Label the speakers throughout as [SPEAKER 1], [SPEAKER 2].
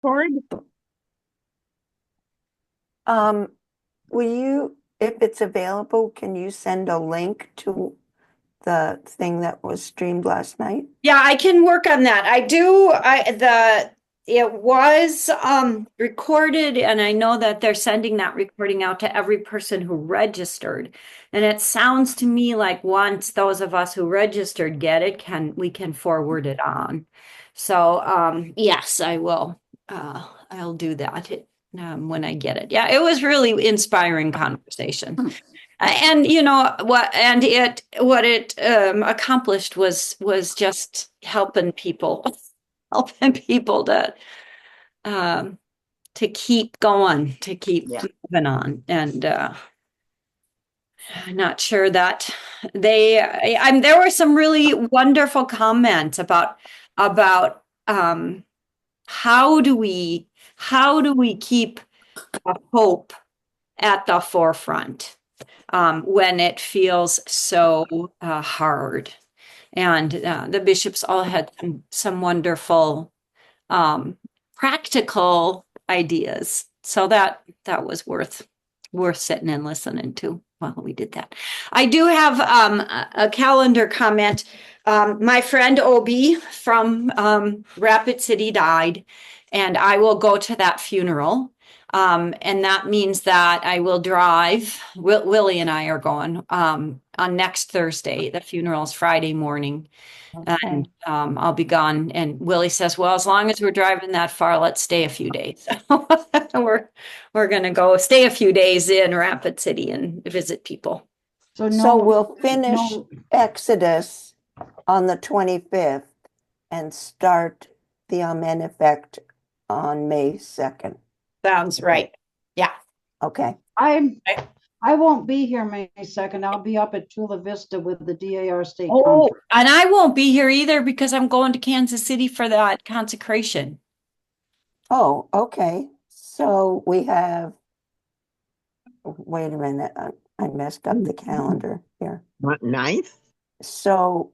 [SPEAKER 1] Board.
[SPEAKER 2] Will you, if it's available, can you send a link to the thing that was streamed last night?
[SPEAKER 3] Yeah, I can work on that. It was recorded, and I know that they're sending that recording out to every person who registered. And it sounds to me like once those of us who registered get it, we can forward it on. So yes, I will. I'll do that when I get it. Yeah, it was really inspiring conversation. And you know what it accomplished was just helping people, helping people um, to keep going, to keep moving on. And I'm not sure that there were some really wonderful comments about how do we keep hope at the forefront when it feels so hard. And the bishops all had some wonderful practical ideas. So that was worth sitting and listening to while we did that. I do have a calendar comment. My friend Obi from Rapid City died, and I will go to that funeral. And that means that I will drive. Willie and I are going on next Thursday. The funeral is Friday morning, and I'll be gone. And Willie says, "Well, as long as we're driving that far, let's stay a few days." we're gonna go stay a few days in Rapid City and visit people.
[SPEAKER 2] So we'll finish Exodus on the 25th and start the Amen Effect on May 2nd.
[SPEAKER 3] Sounds right. Yeah.
[SPEAKER 2] Okay.
[SPEAKER 1] I won't be here May 2nd. I'll be up at Chula Vista with the DAR State
[SPEAKER 3] Oh,
[SPEAKER 1] Conference.
[SPEAKER 3] and I won't be here either because I'm going to Kansas City for that consecration.
[SPEAKER 2] Oh, okay. So we have, wait a minute, I messed up the calendar here.
[SPEAKER 4] What, 9th?
[SPEAKER 2] So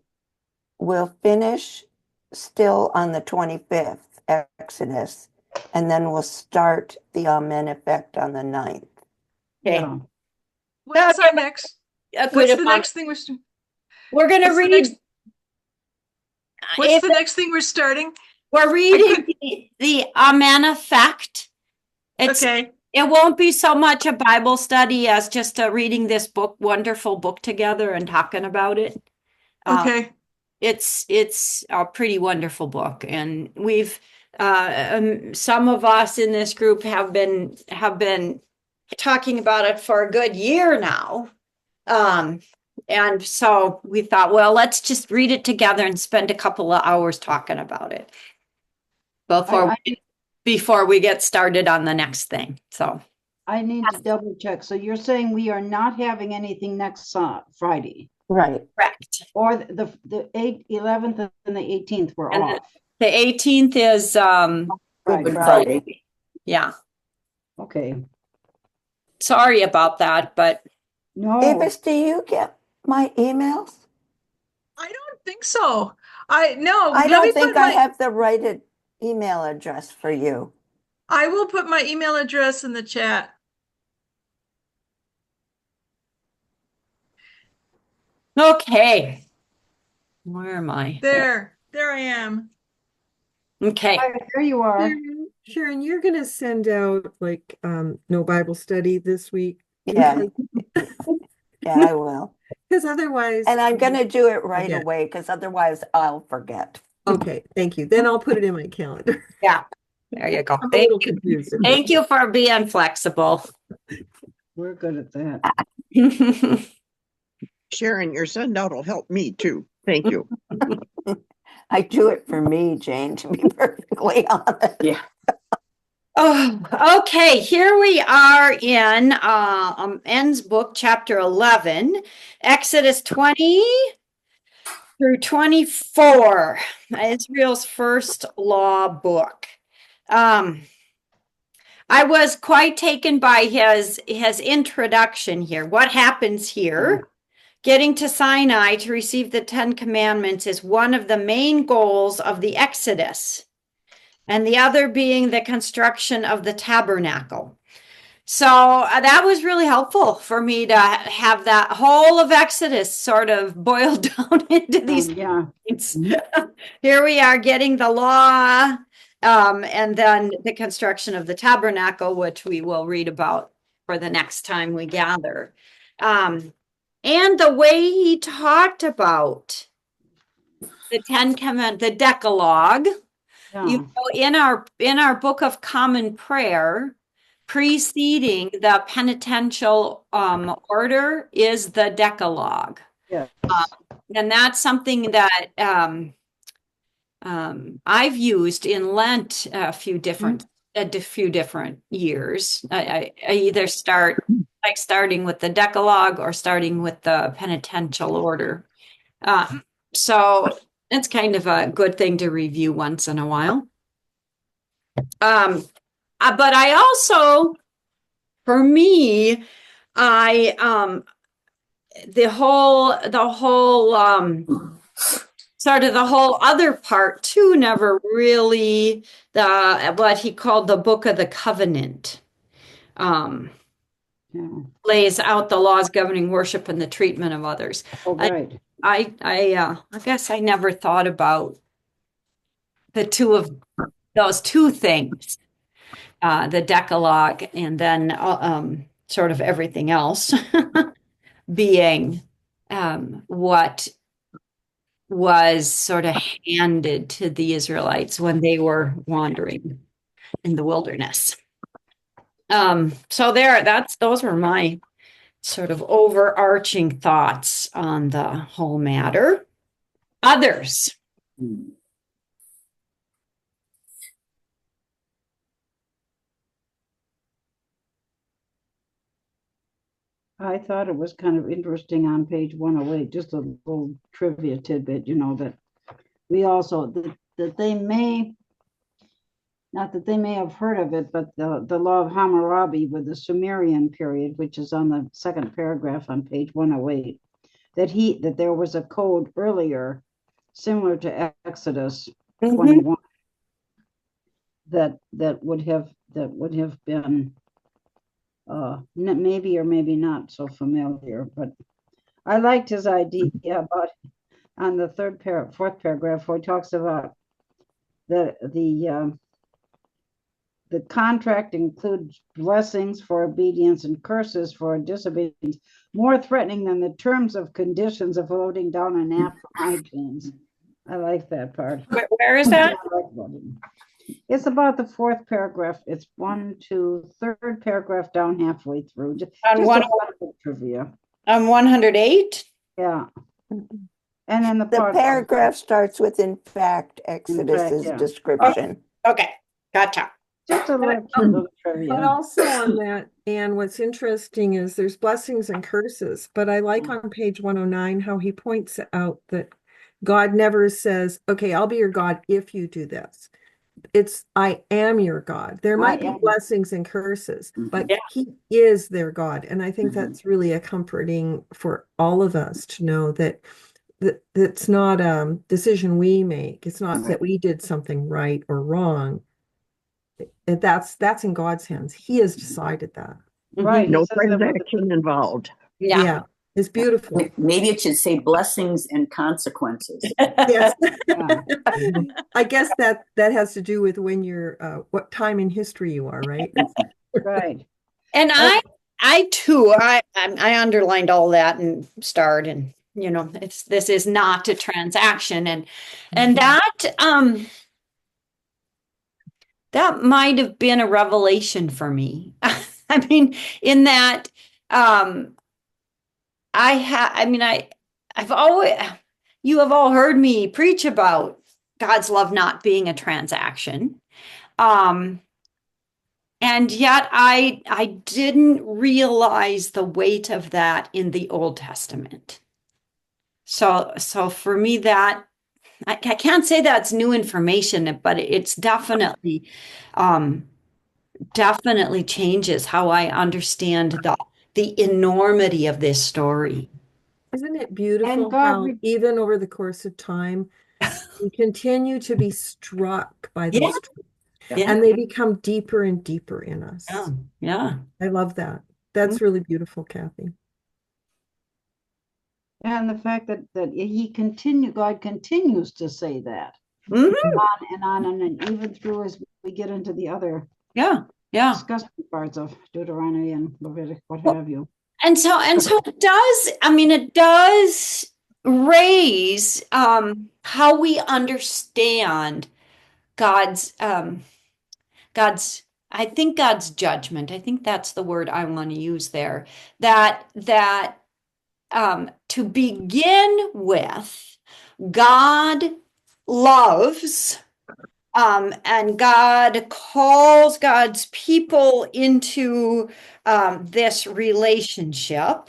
[SPEAKER 2] we'll finish still on the 25th, Exodus, and then we'll start the Amen Effect on the 9th.
[SPEAKER 3] Okay.
[SPEAKER 1] Yeah.
[SPEAKER 5] What's our next? What's the next thing
[SPEAKER 3] we're going to read?
[SPEAKER 5] What's the next thing we're starting?
[SPEAKER 3] We're reading the Amen Effect.
[SPEAKER 5] Okay.
[SPEAKER 3] It won't be so much a Bible study as just reading this book, wonderful book together and talking about it.
[SPEAKER 5] Okay.
[SPEAKER 3] It's a pretty wonderful book, and we've some of us in this group have been talking about it for a good year now. And so we thought, well, let's just read it together and spend a couple of hours talking about it before we get started on the next thing. So
[SPEAKER 1] I need to double check. So you're saying we are not having anything next Friday?
[SPEAKER 2] Right.
[SPEAKER 3] Correct.
[SPEAKER 1] Or the 11th and the 18th were off.
[SPEAKER 3] The 18th is
[SPEAKER 2] Good Friday.
[SPEAKER 3] Yeah.
[SPEAKER 1] Okay.
[SPEAKER 3] Sorry about that, but
[SPEAKER 1] No.
[SPEAKER 2] Avis, do you get my emails?
[SPEAKER 5] I don't think so. I
[SPEAKER 2] don't think I have the right email address for you.
[SPEAKER 5] I will put my email address in the chat.
[SPEAKER 3] okay. Where am I?
[SPEAKER 5] There I am.
[SPEAKER 3] Okay.
[SPEAKER 1] There you are.
[SPEAKER 6] Sharon, you're going to send out like no Bible study this week.
[SPEAKER 2] Yeah. Yeah, I will.
[SPEAKER 6] Because otherwise.
[SPEAKER 2] And I'm going to do it right away because otherwise I'll forget.
[SPEAKER 6] Okay, thank you. Then I'll put it in my calendar.
[SPEAKER 3] Yeah. There you go.
[SPEAKER 6] I'm a little confused.
[SPEAKER 3] Thank you for being flexible.
[SPEAKER 1] We're good at that.
[SPEAKER 4] Sharon, your send-out will help me too. Thank you.
[SPEAKER 2] I do it for me, Jane, to be perfectly honest.
[SPEAKER 3] Yeah. Oh, okay. Here we are in N's book, chapter 11, Exodus 20 through 24, Israel's first law book. I was quite taken by his introduction here. What happens here? Getting to Sinai to receive the Ten Commandments is one of the main goals of the Exodus. and the other being the construction of the tabernacle. So that was really helpful for me to have that whole of Exodus sort of boiled down into these
[SPEAKER 1] Yeah,
[SPEAKER 3] points. Here we are getting the law, and then the construction of the tabernacle, which we will read about for the next time we gather. And the way he talked about the the Decalogue,
[SPEAKER 1] yeah,
[SPEAKER 3] in our Book of Common Prayer, preceding the penitential order is the Decalogue.
[SPEAKER 1] yes.
[SPEAKER 3] And that's something that I've used in Lent a few different years. I either starting with the Decalogue or starting with the penitential order. So it's kind of a good thing to review once in a while. But I also, for me, the whole sort of the whole other part too never really what he called the Book of the Covenant
[SPEAKER 1] Yeah.
[SPEAKER 3] lays out the laws governing worship and the treatment of others.
[SPEAKER 1] Oh, right.
[SPEAKER 3] I guess I never thought about the two of those two things, the Decalogue and then sort of everything else being what was sort of handed to the Israelites when they were wandering in the wilderness. So those were my sort of overarching thoughts on the whole matter. Others?
[SPEAKER 1] I thought it was kind of interesting on page 108, just a little trivia tidbit, that we also, that they may, not that they may have heard of it, but the law of Hammurabi with the Sumerian period, which is on the second paragraph on page 108, that there was a code earlier similar to Exodus 21 that would have been maybe or maybe not so familiar, but I liked his idea about on the fourth paragraph where he talks about the contract includes blessings for obedience and curses for disobedience, more threatening than the terms of conditions of loading down a nap from iTunes. I like that part.
[SPEAKER 3] Where is that?
[SPEAKER 1] It's about the fourth paragraph. It's third paragraph down halfway through. Just
[SPEAKER 3] On
[SPEAKER 1] a
[SPEAKER 3] one-
[SPEAKER 1] lot of trivia.
[SPEAKER 3] On 108?
[SPEAKER 1] Yeah. And then the
[SPEAKER 2] The paragraph starts with, in fact, Exodus's
[SPEAKER 1] yeah.
[SPEAKER 2] description.
[SPEAKER 3] Okay, gotcha.
[SPEAKER 1] Just a little cute little
[SPEAKER 6] But
[SPEAKER 1] trivia.
[SPEAKER 6] also on that, and what's interesting is there's blessings and curses, but I like on page 109 how he points out that God never says, okay, I'll be your God if you do this. It's, I am your God. There might be blessings and curses, but he is their God. And I think that's really a comforting for all of us to know that that's not a decision we make. It's not that we did something right or wrong. That's in God's hands. He has decided that.
[SPEAKER 1] Right.
[SPEAKER 4] No
[SPEAKER 1] It says that with
[SPEAKER 4] transaction involved.
[SPEAKER 3] Yeah.
[SPEAKER 6] It's beautiful.
[SPEAKER 7] Maybe it should say blessings and consequences.
[SPEAKER 6] Yes.
[SPEAKER 1] Yeah.
[SPEAKER 6] I guess that has to do with when you're what time in history you are, right?
[SPEAKER 1] Right.
[SPEAKER 3] And I too, I underlined all that and starred, and this is not a transaction, and that might have been a revelation for me. I mean, in that you have all heard me preach about God's love not being a transaction. And yet I didn't realize the weight of that in the Old Testament. So for me, that I can't say that's new information, but it's definitely changes how I understand the enormity of this story.
[SPEAKER 6] Isn't it beautiful
[SPEAKER 1] And God
[SPEAKER 6] how even over the course of time, we continue to be struck by those truths?
[SPEAKER 3] Yeah.
[SPEAKER 6] and they become deeper and deeper in us.
[SPEAKER 3] Yeah. Yeah.
[SPEAKER 6] I love that. That's really beautiful, Kathy.
[SPEAKER 1] And the fact that God continues to say that
[SPEAKER 3] Mhm.
[SPEAKER 1] on, and even through as we get into the other
[SPEAKER 3] Yeah. Yeah.
[SPEAKER 1] disgusting parts of Deuteronomy and Leviticus, what
[SPEAKER 3] Well,
[SPEAKER 1] have you.
[SPEAKER 3] And so it does, I mean, it does raise how we understand God's God's I think God's judgment. I think that's the word I want to use there. That to begin with, God loves and God calls God's people into this relationship.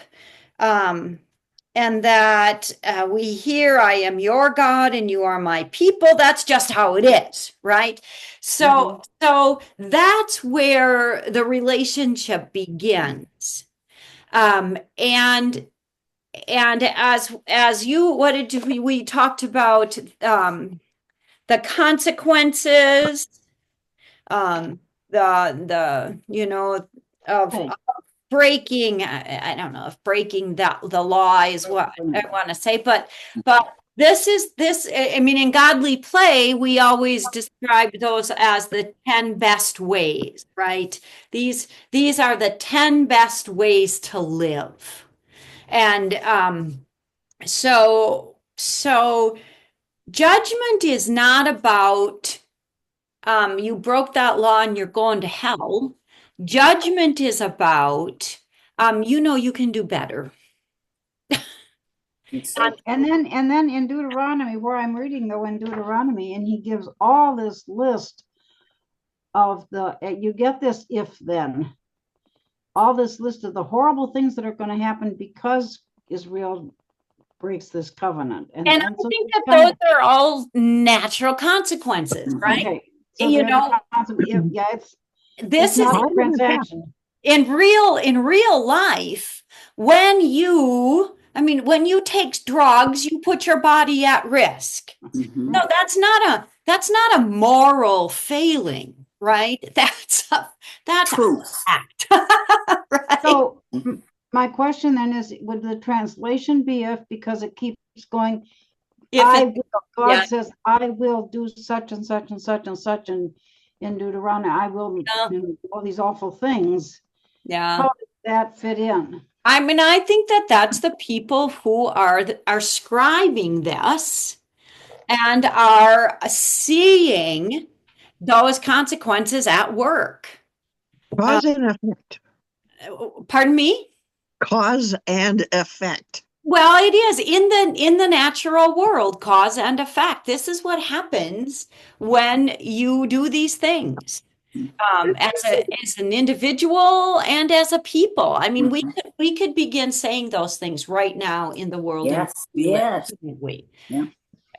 [SPEAKER 3] And that we hear, I am your God and you are my people. That's just how it is, right? So, so that's where the relationship begins. And as you, what did we talked about the consequences, the of
[SPEAKER 1] Okay.
[SPEAKER 3] breaking, I don't know if breaking the law is what I want to say, but this I mean, in Godly Play we always describe those as the 10 best ways, right? These are the 10 best ways to live. And so judgment is not about you broke that law and you're going to hell. Judgment is about you can do better.
[SPEAKER 1] And then in Deuteronomy, where I'm reading though in Deuteronomy, and he gives all this list of you get this if then, all this list of the horrible things that are going to happen because Israel breaks this covenant.
[SPEAKER 3] And I
[SPEAKER 1] so
[SPEAKER 3] think that those are all natural consequences, right?
[SPEAKER 1] Okay. So
[SPEAKER 3] You know,
[SPEAKER 1] yeah,
[SPEAKER 3] this is
[SPEAKER 1] not a transaction.
[SPEAKER 3] in real life, when you take drugs, you put your body at risk.
[SPEAKER 7] Mhm.
[SPEAKER 3] No, that's not a moral failing, right? That's a
[SPEAKER 7] Truth.
[SPEAKER 3] fact. Right?
[SPEAKER 1] So my question then is, would the translation be if, because it keeps going, God says, I will do such and such and such and such, and in Deuteronomy, I will do all these awful things.
[SPEAKER 3] Yeah.
[SPEAKER 1] How does that fit in?
[SPEAKER 3] I mean, I think that that's the people who are scribing this and are seeing those consequences at work.
[SPEAKER 4] Cause and effect.
[SPEAKER 3] Pardon me?
[SPEAKER 4] Cause and effect.
[SPEAKER 3] Well, it is in the natural world, cause and effect. This is what happens when you do these things. As an individual and as a people. I mean, we could begin saying those things right now in the world.
[SPEAKER 7] Yes, yes. Yeah.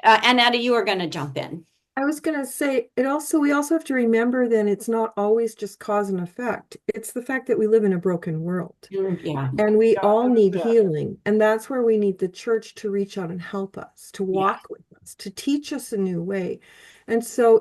[SPEAKER 3] Annetta, you are going to jump in.
[SPEAKER 6] I was going to say we also have to remember then it's not always just cause and effect. It's the fact that we live in a broken world.
[SPEAKER 3] Yeah.
[SPEAKER 6] And we all need healing. And that's where we need the church to reach out and help us, to walk with us, to teach us a new way. And so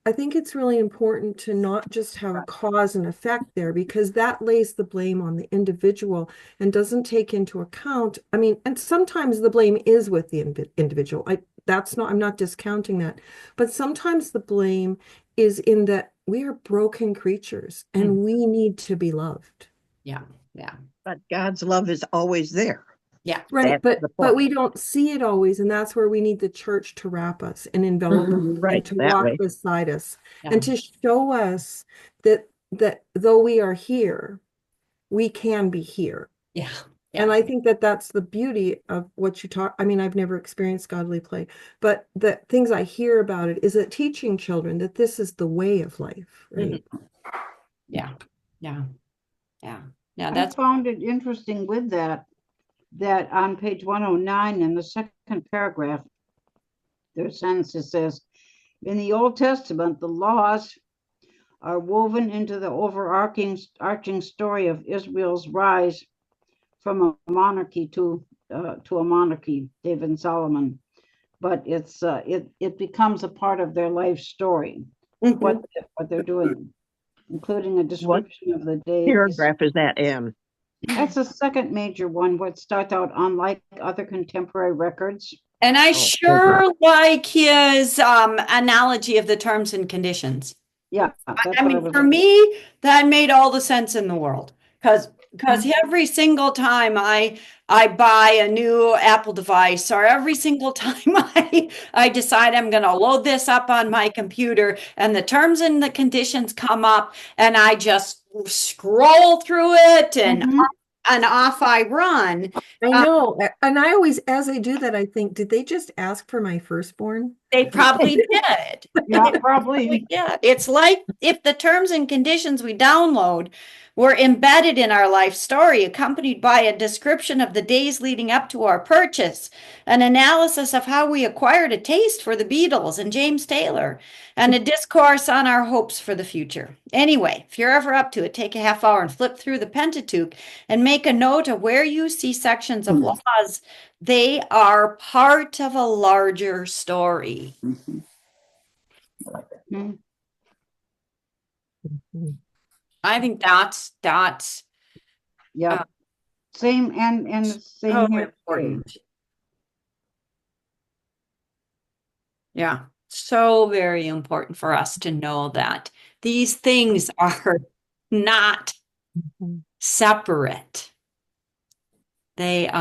[SPEAKER 6] I think it's really important to not just have a cause and effect there, because that lays the blame on the individual and doesn't take into account. I mean, and sometimes the blame is with the individual. I'm not discounting that, but sometimes the blame is in that we are broken creatures and we need to be loved.
[SPEAKER 3] Yeah. Yeah.
[SPEAKER 4] But God's love is always there.
[SPEAKER 3] Yeah.
[SPEAKER 6] Right.
[SPEAKER 4] That's
[SPEAKER 6] But we don't see it always. And that's where we need the church to wrap us and envelop us
[SPEAKER 4] Right,
[SPEAKER 6] and to
[SPEAKER 4] that
[SPEAKER 6] walk
[SPEAKER 4] way.
[SPEAKER 6] beside us
[SPEAKER 3] Yeah.
[SPEAKER 6] and to show us that though we are here, we can be here.
[SPEAKER 3] Yeah.
[SPEAKER 6] And I think that that's the beauty of what you talk. I mean, I've never experienced Godly Play, but the things I hear about it is that teaching children that this is the way of life. Right.
[SPEAKER 3] Yeah. Yeah. Yeah. Yeah.
[SPEAKER 1] I found it interesting with that on page 109 in the second paragraph, there's a sentence that says, in the Old Testament, the laws are woven into the overarching story of Israel's rise from a monarchy to a monarchy, David and Solomon. But it becomes a part of their life story.
[SPEAKER 3] Mhm.
[SPEAKER 1] what they're doing, including a description of the days.
[SPEAKER 4] Paragraph is that in?
[SPEAKER 1] That's the second major one, what starts out unlike other contemporary records.
[SPEAKER 3] And I
[SPEAKER 4] Oh,
[SPEAKER 3] sure like his analogy of the terms and conditions.
[SPEAKER 1] Yeah, that's
[SPEAKER 3] I
[SPEAKER 1] what I
[SPEAKER 3] mean,
[SPEAKER 1] was.
[SPEAKER 3] for me, that made all the sense in the world. Because every single time I buy a new Apple device, or every single time I decide I'm going to load this up on my computer, and the terms and the conditions come up, and I just scroll through it
[SPEAKER 1] Mhm.
[SPEAKER 3] and off I run.
[SPEAKER 6] I know. And I always, as I do that, I think, did they just ask for my firstborn?
[SPEAKER 3] They probably did.
[SPEAKER 1] Yeah, probably.
[SPEAKER 3] Yeah, it's like if the terms and conditions we download were embedded in our life story, accompanied by a description of the days leading up to our purchase, an analysis of how we acquired a taste for the Beatles and James Taylor, and a discourse on our hopes for the future. Anyway, if you're ever up to it, take a half hour and flip through the Pentateuch and make a note of where you see sections of laws. They are part of a larger story.
[SPEAKER 7] Mhm.
[SPEAKER 1] Mhm.
[SPEAKER 3] I think that's
[SPEAKER 1] Yeah,
[SPEAKER 3] Uh,
[SPEAKER 1] same and the
[SPEAKER 3] so
[SPEAKER 1] same here.
[SPEAKER 3] important. Yeah, so very important for us to know that these things are not separate. It's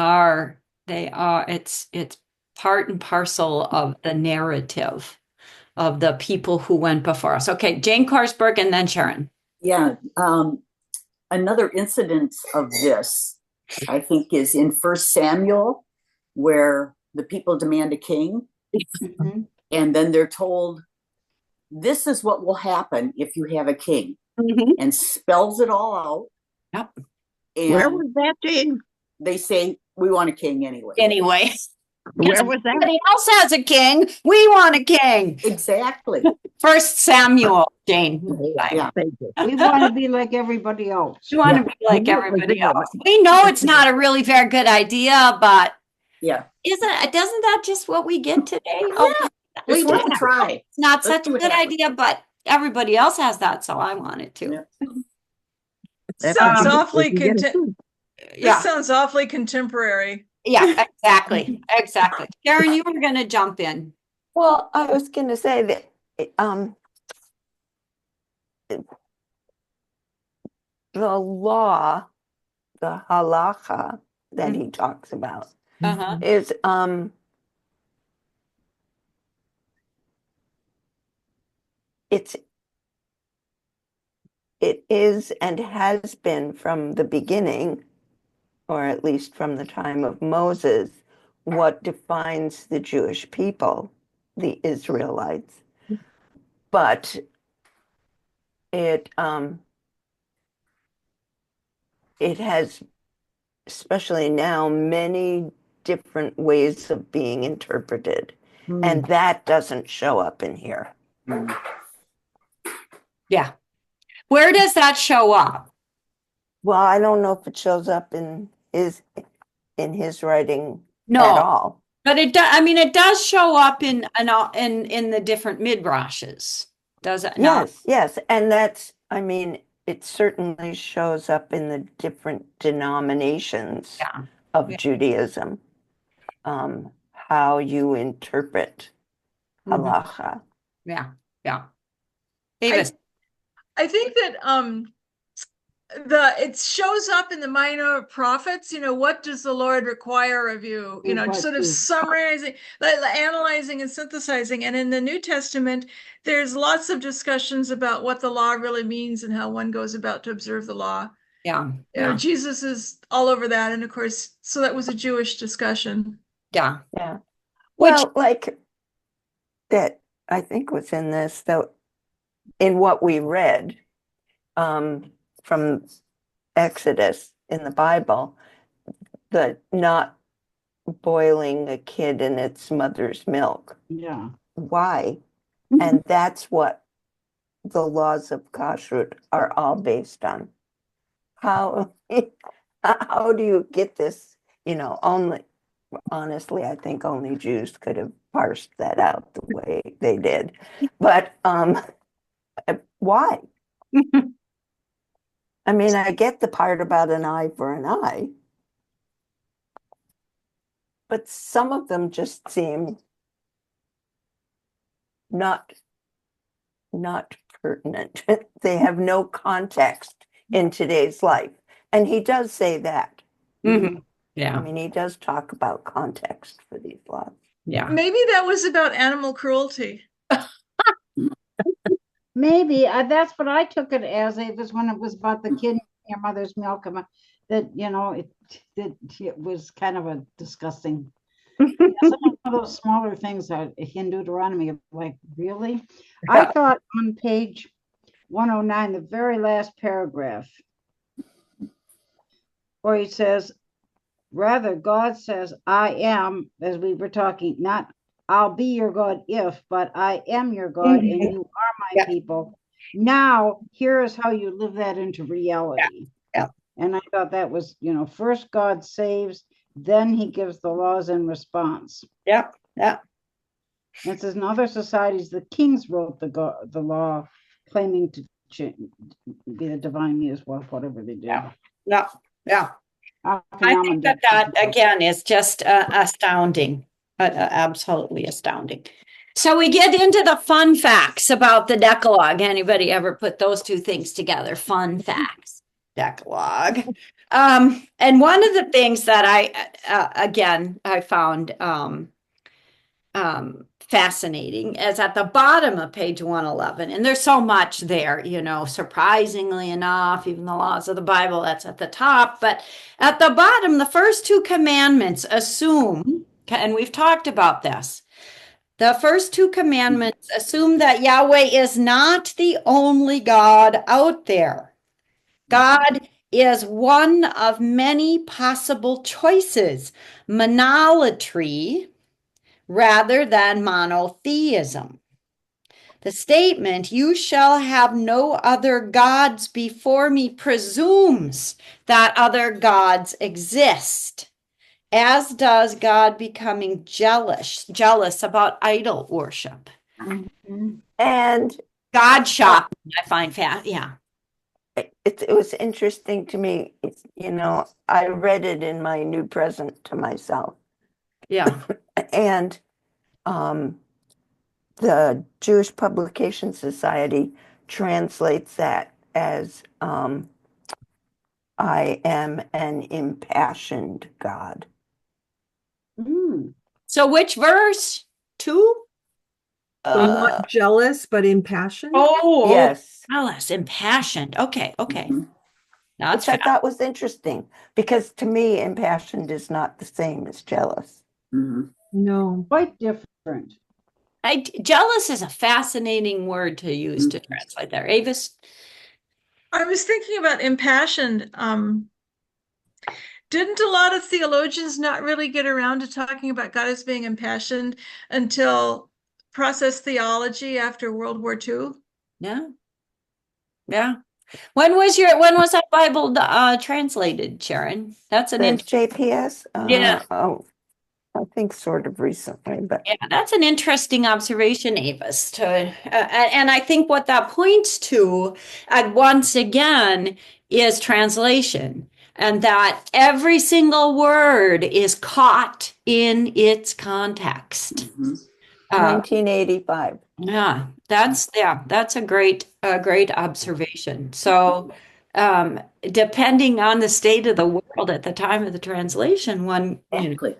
[SPEAKER 3] part and parcel of the narrative of the people who went before us. Okay, Jane Korsberg and then Sharon.
[SPEAKER 7] Yeah. Another incidence of this, I think, is in First Samuel, where the people demand a king,
[SPEAKER 1] Mhm.
[SPEAKER 7] and then they're told, "This is what will happen if you have a king," and spells it all out.
[SPEAKER 3] Yep.
[SPEAKER 4] Where
[SPEAKER 7] And
[SPEAKER 4] was that, Jane?
[SPEAKER 7] they say, "We want a king anyway."
[SPEAKER 3] Anyway,
[SPEAKER 4] Where was that?
[SPEAKER 3] somebody else has a king. We want a king.
[SPEAKER 7] Exactly.
[SPEAKER 3] First Samuel, Jane.
[SPEAKER 7] Yeah.
[SPEAKER 4] Thank you.
[SPEAKER 1] We want to be like everybody else.
[SPEAKER 3] You want
[SPEAKER 7] Yeah.
[SPEAKER 3] to be like
[SPEAKER 4] knew it was
[SPEAKER 3] everybody
[SPEAKER 4] there,
[SPEAKER 3] else. We know it's not a really very good idea, but
[SPEAKER 7] Yeah.
[SPEAKER 3] doesn't that just what we get today? Oh, we
[SPEAKER 7] It's worth
[SPEAKER 3] do.
[SPEAKER 7] a try.
[SPEAKER 3] It's not
[SPEAKER 7] Let's
[SPEAKER 3] such a
[SPEAKER 7] see what
[SPEAKER 3] good
[SPEAKER 7] happens.
[SPEAKER 3] idea, but everybody else has that, so I want it too.
[SPEAKER 7] Yeah.
[SPEAKER 5] Sounds
[SPEAKER 4] If
[SPEAKER 5] awfully
[SPEAKER 4] you get a
[SPEAKER 5] content.
[SPEAKER 4] food.
[SPEAKER 3] Yeah,
[SPEAKER 5] This sounds awfully contemporary.
[SPEAKER 3] yeah, exactly, exactly. Karen, you were gonna jump in.
[SPEAKER 2] Well, I was going to say that the law, the halacha that he talks about
[SPEAKER 3] Uh-huh.
[SPEAKER 2] is it is and has been from the beginning, or at least from the time of Moses, what defines the Jewish people, the Israelites. But it has, especially now, many different ways of being interpreted. And that doesn't show up in here.
[SPEAKER 7] Mm.
[SPEAKER 3] Yeah. Where does that show up?
[SPEAKER 2] Well, I don't know if it shows up in his writing
[SPEAKER 3] No.
[SPEAKER 2] at all.
[SPEAKER 3] But it does, I mean, it does show up in the different midrashes, does it not?
[SPEAKER 2] Yes. And that's, I mean, it certainly shows up in the different denominations
[SPEAKER 3] Yeah.
[SPEAKER 2] of
[SPEAKER 3] Yeah.
[SPEAKER 2] Judaism, how you interpret
[SPEAKER 3] Mhm.
[SPEAKER 2] halacha.
[SPEAKER 3] Yeah, yeah. Davis.
[SPEAKER 5] I think that it shows up in the minor prophets. What does the Lord require of you? Sort of summarizing, analyzing and synthesizing. And in the New Testament, there's lots of discussions about what the law really means and how one goes about to observe the law.
[SPEAKER 3] Yeah. Yeah.
[SPEAKER 5] Jesus is all over that. And of course, so that was a Jewish discussion.
[SPEAKER 3] Yeah.
[SPEAKER 2] Yeah.
[SPEAKER 3] Which,
[SPEAKER 2] Well, like that, I think was in this, though, in what we read from Exodus in the Bible, the not boiling a kid in its mother's milk.
[SPEAKER 1] Yeah.
[SPEAKER 2] Why? And that's what the laws of kashrut are all based on. How do you get this? Only, honestly, I think only Jews could have parsed that out the way they did. But Why? I mean, I get the part about an eye for an eye, but some of them just seem not pertinent. They have no context in today's life. And he does say that.
[SPEAKER 3] Mhm.
[SPEAKER 2] I
[SPEAKER 3] Yeah,
[SPEAKER 2] mean, he does talk about context for these laws.
[SPEAKER 3] yeah.
[SPEAKER 5] Maybe that was about animal cruelty.
[SPEAKER 1] Maybe that's what I took it as. It was when it was about the kid in your mother's milk, that it was kind of a disgusting. Some of those smaller things are in Deuteronomy, like really. I thought on page 109, the very last paragraph, where he says, rather, God says, I am, as we were talking, not I'll be your God if, but I am your God and you are my
[SPEAKER 3] Yeah.
[SPEAKER 1] people. Now, here is how you live that into reality.
[SPEAKER 3] Yeah.
[SPEAKER 1] And I thought that was, first God saves, then he gives the laws in response.
[SPEAKER 3] Yeah, yeah.
[SPEAKER 1] And it says in other societies, the kings wrote the law, claiming to be the divine muse, well, whatever they did.
[SPEAKER 3] Yeah. Yeah, yeah. I
[SPEAKER 1] Akhenaten
[SPEAKER 3] think
[SPEAKER 1] did
[SPEAKER 3] that
[SPEAKER 1] too.
[SPEAKER 3] again is just astounding, absolutely astounding. So we get into the fun facts about the Decalogue. Anybody ever put those two things together? Fun facts, Decalogue. And one of the things that I found fascinating is at the bottom of page 111, and there's so much there, surprisingly enough, even the laws of the Bible, that's at the top, but at the bottom, the first two commandments assume, and we've talked about this, the first two commandments assume that Yahweh is not the only God out there. God is one of many possible choices, monolatry rather than monotheism. The statement, you shall have no other gods before me, presumes that other gods exist, as does God becoming jealous about idol worship.
[SPEAKER 2] And
[SPEAKER 3] God shopping, I find yeah.
[SPEAKER 2] it was interesting to me. I read it in my New Present to myself.
[SPEAKER 3] Yeah.
[SPEAKER 2] And the Jewish Publication Society translates that as I am an impassioned God.
[SPEAKER 3] So which verse? 2?
[SPEAKER 6] So not jealous, but impassioned.
[SPEAKER 2] Yes.
[SPEAKER 3] Jealous, impassioned. Okay. That's
[SPEAKER 2] Which I thought was interesting because to me, impassioned is not the same as jealous.
[SPEAKER 6] No.
[SPEAKER 1] Quite different.
[SPEAKER 3] Jealous is a fascinating word to use to translate there. Avis?
[SPEAKER 5] I was thinking about impassioned. Didn't a lot of theologians not really get around to talking about God as being impassioned until process theology after World War II?
[SPEAKER 3] Yeah. Yeah. When was that Bible translated, Sharon? That's an
[SPEAKER 2] The
[SPEAKER 3] interesting.
[SPEAKER 2] JPS?
[SPEAKER 3] Yeah.
[SPEAKER 2] Oh, I think sort of recently, but
[SPEAKER 3] Yeah, that's an interesting observation, Avis. And I think what that points to, once again, is translation, and that every single word is caught in its context.
[SPEAKER 2] 1985.
[SPEAKER 3] Yeah, that's a great observation. So, depending on the state of the world at the time of the translation,
[SPEAKER 7] Exactly.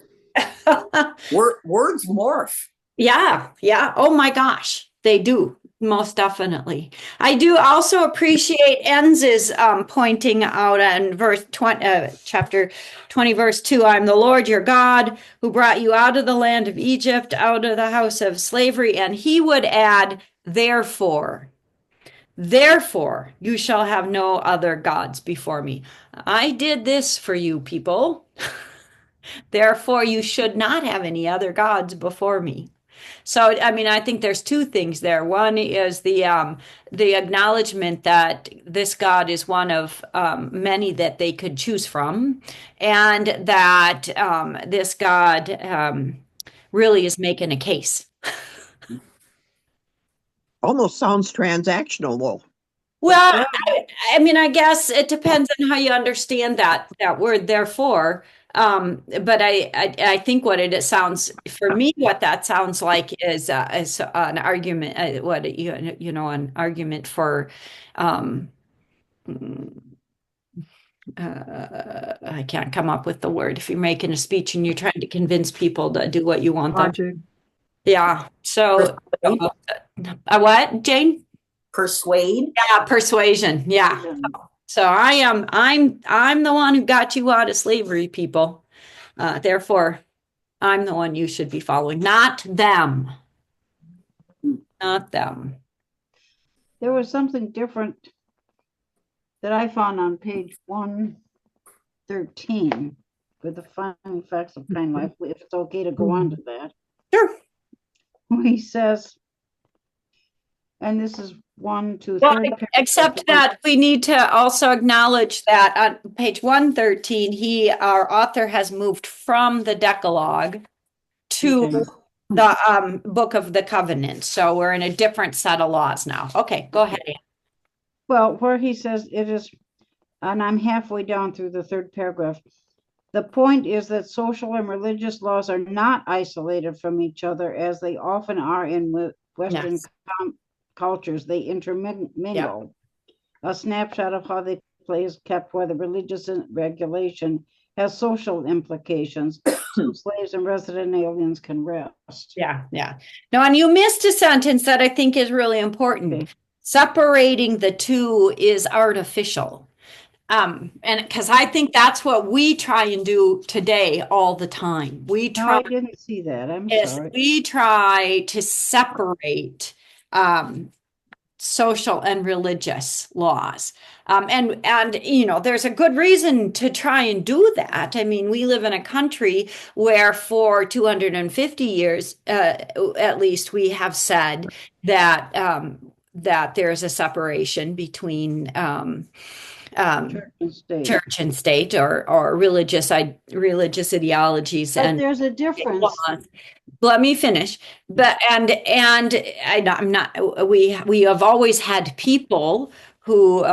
[SPEAKER 7] Words morph.
[SPEAKER 3] Yeah. Oh my gosh, they do. Most definitely. I do also appreciate Enz's pointing out in chapter 20, verse 2, I'm the Lord your God who brought you out of the land of Egypt, out of the house of slavery. And he would add, therefore, you shall have no other gods before me. I did this for you people. Therefore, you should not have any other gods before me. So, I mean, I think there's two things there. One is the acknowledgement that this God is one of many that they could choose from, and that this God really is making a case.
[SPEAKER 4] Almost sounds transactional, though.
[SPEAKER 3] Well, I mean, I guess it depends on how you understand that word, therefore. But I think what it sounds for me, what that sounds like is an argument. An argument for. Um, I can't come up with the word. If you're making a speech and you're trying to convince people to do what you want them.
[SPEAKER 6] Logic.
[SPEAKER 3] Yeah. So,
[SPEAKER 7] Persuade?
[SPEAKER 3] what, Jane?
[SPEAKER 7] Persuade?
[SPEAKER 3] Yeah, persuasion. Yeah. So I'm the one who got you out of slavery, people. Therefore, I'm the one you should be following, not them. Not them.
[SPEAKER 1] There was something different that I found on page 113 with the finding facts of kind life, if it's okay to go on to that.
[SPEAKER 3] Sure.
[SPEAKER 1] He says, and this is 1, 2,
[SPEAKER 3] Well,
[SPEAKER 1] 3.
[SPEAKER 3] except that we need to also acknowledge that on page 113, our author has moved from the Decalogue to
[SPEAKER 1] Okay.
[SPEAKER 3] the Book of the Covenant. So we're in a different set of laws now. Okay, go ahead, Ann.
[SPEAKER 1] Well, where he says it is, and I'm halfway down through the third paragraph. The point is that social and religious laws are not isolated from each other as they often are in Western
[SPEAKER 3] Yes.
[SPEAKER 1] cultures. They intermingle. A snapshot of how they play is kept where the religious regulation has social implications, so slaves and resident aliens can rest.
[SPEAKER 3] Yeah. No, and you missed a sentence that I think is really important.
[SPEAKER 1] Okay.
[SPEAKER 3] Separating the two is artificial. And because I think that's what we try and do today all the time. We
[SPEAKER 1] No,
[SPEAKER 3] try
[SPEAKER 1] I didn't see that. I'm
[SPEAKER 3] is
[SPEAKER 1] sorry.
[SPEAKER 3] we try to separate social and religious laws. And there's a good reason to try and do that. I mean, we live in a country where for 250 years, at least, we have said that that there's a separation between church and state, or religious ideologies,
[SPEAKER 1] But
[SPEAKER 3] and
[SPEAKER 1] there's a difference.
[SPEAKER 3] laws. Let me finish. But I'm not. We have always had people who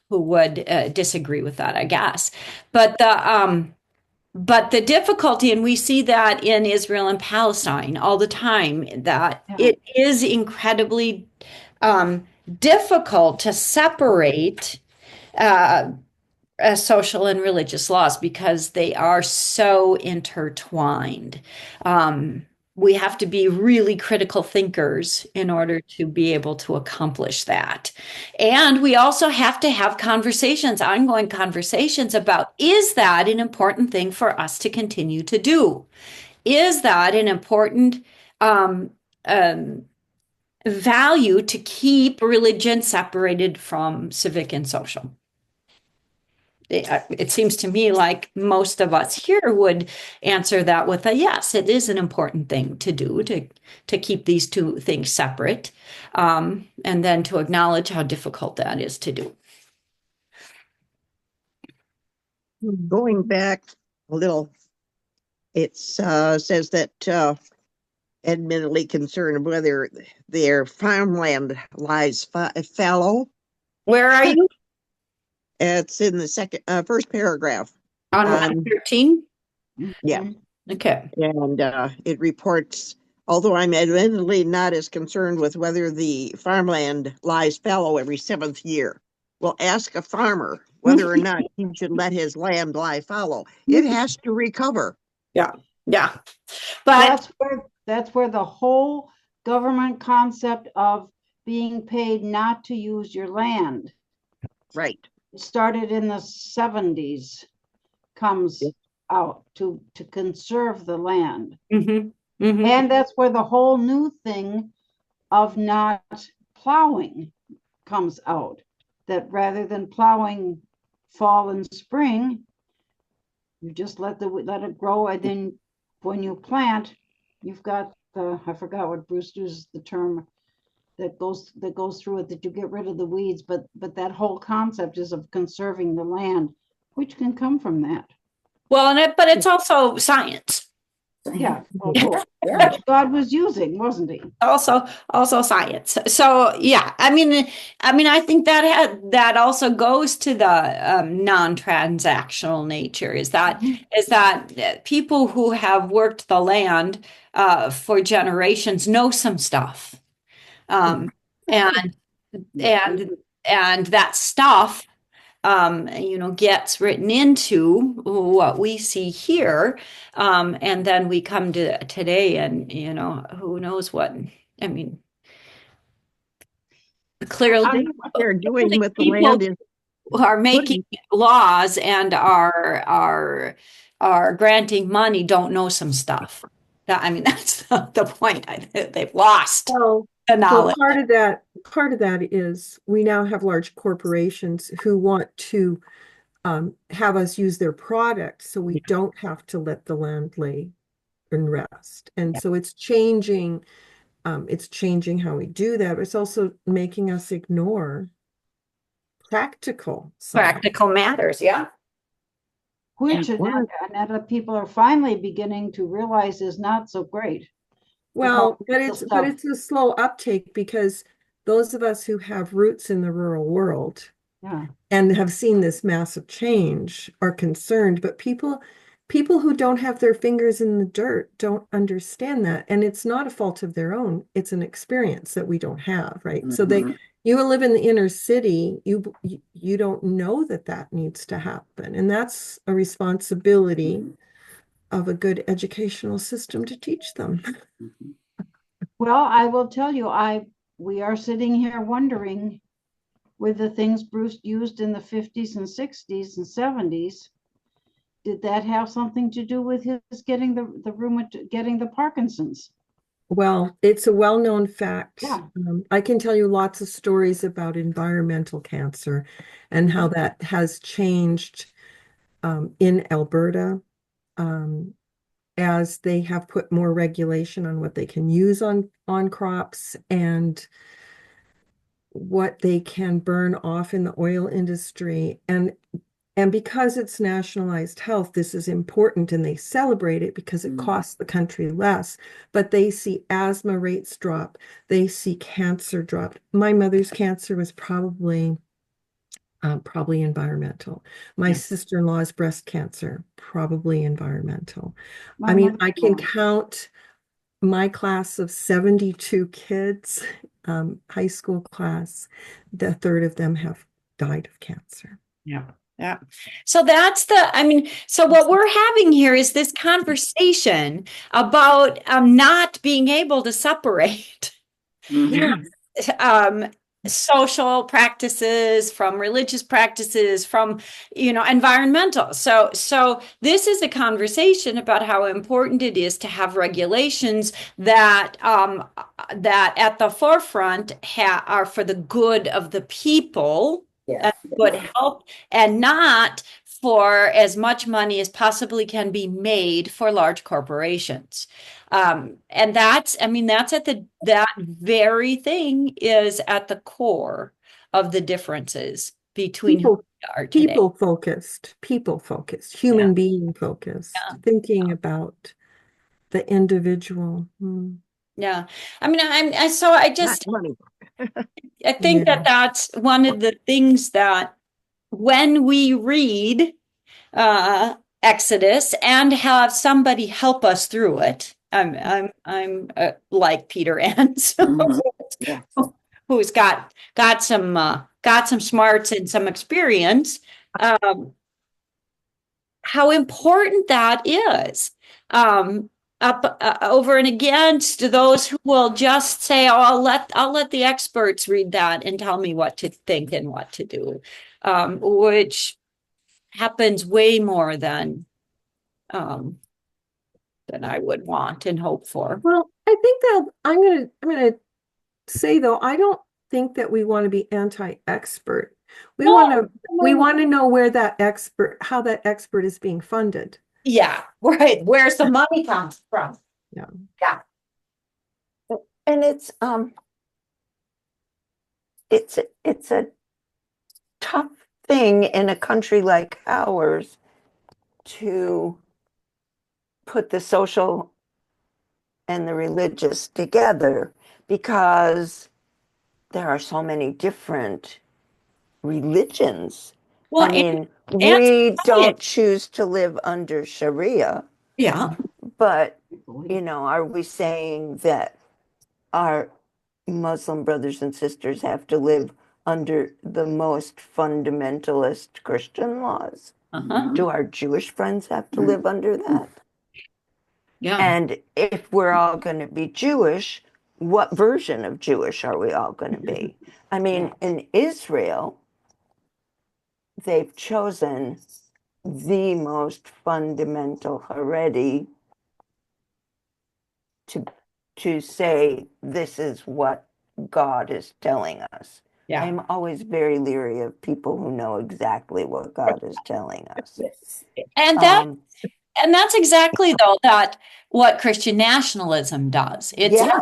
[SPEAKER 3] would disagree with that, I guess. But the difficulty, and we see that in Israel and Palestine all the time, that it is incredibly difficult to separate social and religious laws because they are so intertwined. We have to be really critical thinkers in order to be able to accomplish that. And we also have to have conversations, ongoing conversations about, is that an important thing for us to continue to do? Is that an important value to keep religion separated from civic and social? It seems to me like most of us here would answer that with a yes. It is an important thing to do to keep these two things separate, and then to acknowledge how difficult that is to do.
[SPEAKER 4] Going back a little, it says that admittedly concerned whether their farmland lies fallow.
[SPEAKER 3] Where are you?
[SPEAKER 4] It's in the first paragraph.
[SPEAKER 3] On 113?
[SPEAKER 4] Yeah.
[SPEAKER 3] Okay.
[SPEAKER 4] And it reports, although I'm admittedly not as concerned with whether the farmland lies fallow every 7th year. Well, ask a farmer whether or not he should let his land lie fallow. It has to recover.
[SPEAKER 3] Yeah. But
[SPEAKER 1] that's where the whole government concept of being paid not to use your land.
[SPEAKER 4] Right.
[SPEAKER 1] It started in the 70s, comes out to conserve the land. And that's where the whole new thing of not plowing comes out, that rather than plowing fall and spring, you just let it grow, and then when you plant, you've got I forgot what Bruce uses the term that goes through it, that you get rid of the weeds, but that whole concept is of conserving the land, which can come from that.
[SPEAKER 3] Well, but it's also science.
[SPEAKER 1] Yeah, well,
[SPEAKER 3] Yeah.
[SPEAKER 7] Yeah.
[SPEAKER 1] which God was using, wasn't he?
[SPEAKER 3] Also science. So yeah, I think that also goes to the non-transactional nature. Is that people who have worked the land for generations know some stuff, and and that stuff gets written into what we see here. And then we come to today and, who knows what, I mean, clearly,
[SPEAKER 4] I think what they're doing
[SPEAKER 3] clearly
[SPEAKER 4] with the
[SPEAKER 3] people
[SPEAKER 4] land is
[SPEAKER 3] who are making laws and are granting money don't know some stuff. That's the point. They've lost
[SPEAKER 6] So,
[SPEAKER 3] the knowledge.
[SPEAKER 6] part of that is we now have large corporations who want to have us use their product so we don't have to let the land lay and rest. And so it's changing how we do that. But it's also making us ignore practical science.
[SPEAKER 3] Practical matters, yeah.
[SPEAKER 1] Which
[SPEAKER 4] Yeah.
[SPEAKER 1] Annetta, people are finally beginning to realize is not so great.
[SPEAKER 6] Well,
[SPEAKER 1] Because
[SPEAKER 6] but it's a slow uptake because those of us who have roots in the rural world
[SPEAKER 1] Yeah,
[SPEAKER 6] and have seen this massive change are concerned, but people who don't have their fingers in the dirt don't understand that. And it's not a fault of their own. It's an experience that we don't have, right? So
[SPEAKER 7] Mhm.
[SPEAKER 6] you live in the inner city, you don't know that needs to happen. And that's a responsibility
[SPEAKER 7] Mhm.
[SPEAKER 6] of a good educational system to teach them.
[SPEAKER 7] Mhm.
[SPEAKER 1] well, I will tell you, we are sitting here wondering with the things Bruce used in the 50s and 60s and 70s, did that have something to do with his getting getting the Parkinson's?
[SPEAKER 6] Well, it's a well-known fact.
[SPEAKER 1] Yeah.
[SPEAKER 6] I can tell you lots of stories about environmental cancer and how that has changed in Alberta as they have put more regulation on what they can use on crops and what they can burn off in the oil industry. And because it's nationalized health, this is important and they celebrate it because it costs the country less. But they see asthma rates drop. They see cancer drop. My mother's cancer was probably environmental. My sister-in-law's breast cancer, probably environmental. I mean, I can count my class of 72 kids, high school class, the third of them have died of cancer.
[SPEAKER 3] Yeah. Yeah. So so what we're having here is this conversation about not being able to separate
[SPEAKER 7] Mhm.
[SPEAKER 3] social practices from religious practices from environmental. So this is a conversation about how important it is to have regulations that that at the forefront are for the good of the people.
[SPEAKER 7] Yes.
[SPEAKER 3] Would help and not for as much money as possibly can be made for large corporations. And that's that very thing is at the core of the differences between who we are today.
[SPEAKER 6] People focused, human being focused, thinking about the individual.
[SPEAKER 3] Yeah. I just,
[SPEAKER 4] not money.
[SPEAKER 3] I think that that's one of the things that when we read Exodus and have somebody help us through it. I'm like Peter Enns,
[SPEAKER 7] Mhm. Yeah.
[SPEAKER 3] who's got some smarts and some experience. How important that is. Up over and against those who will just say, "Oh, I'll let the experts read that and tell me what to think and what to do," which happens way more than I would want and hope for.
[SPEAKER 6] Well, I think that I'm gonna say though, I don't think that we want to be anti-expert. We want to know where how that expert is being funded.
[SPEAKER 3] Yeah, right. Where's the money comes from?
[SPEAKER 6] Yeah.
[SPEAKER 3] Yeah.
[SPEAKER 2] And it's a tough thing in a country like ours to put the social and the religious together, because there are so many different religions.
[SPEAKER 3] Well,
[SPEAKER 2] I mean,
[SPEAKER 3] and
[SPEAKER 2] we don't choose to live under Sharia,
[SPEAKER 3] yeah,
[SPEAKER 2] but, you know, are we saying that our Muslim brothers and sisters have to live under the most fundamentalist Christian laws?
[SPEAKER 3] uh-huh,
[SPEAKER 2] Do our Jewish friends have to live under that?
[SPEAKER 3] yeah.
[SPEAKER 2] And if we're all going to be Jewish, what version of Jewish are we all going to be? I mean, in Israel, they've chosen the most fundamental Haredi to say this is what God is telling us.
[SPEAKER 3] Yeah.
[SPEAKER 2] I'm always very leery of people who know exactly what God is telling us.
[SPEAKER 3] And that
[SPEAKER 2] Um,
[SPEAKER 3] and that's exactly though that what Christian nationalism does. It
[SPEAKER 2] yes.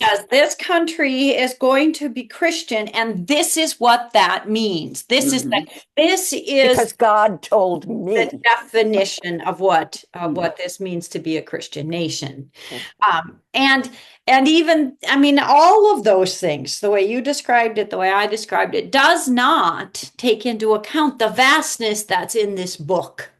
[SPEAKER 3] says this country is going to be Christian, and this is what that means. This is
[SPEAKER 2] Because God told
[SPEAKER 3] the
[SPEAKER 2] me.
[SPEAKER 3] definition of what this means to be a Christian nation. And even, I mean, all of those things, the way you described it, the way I described it, does not take into account the vastness that's in this book.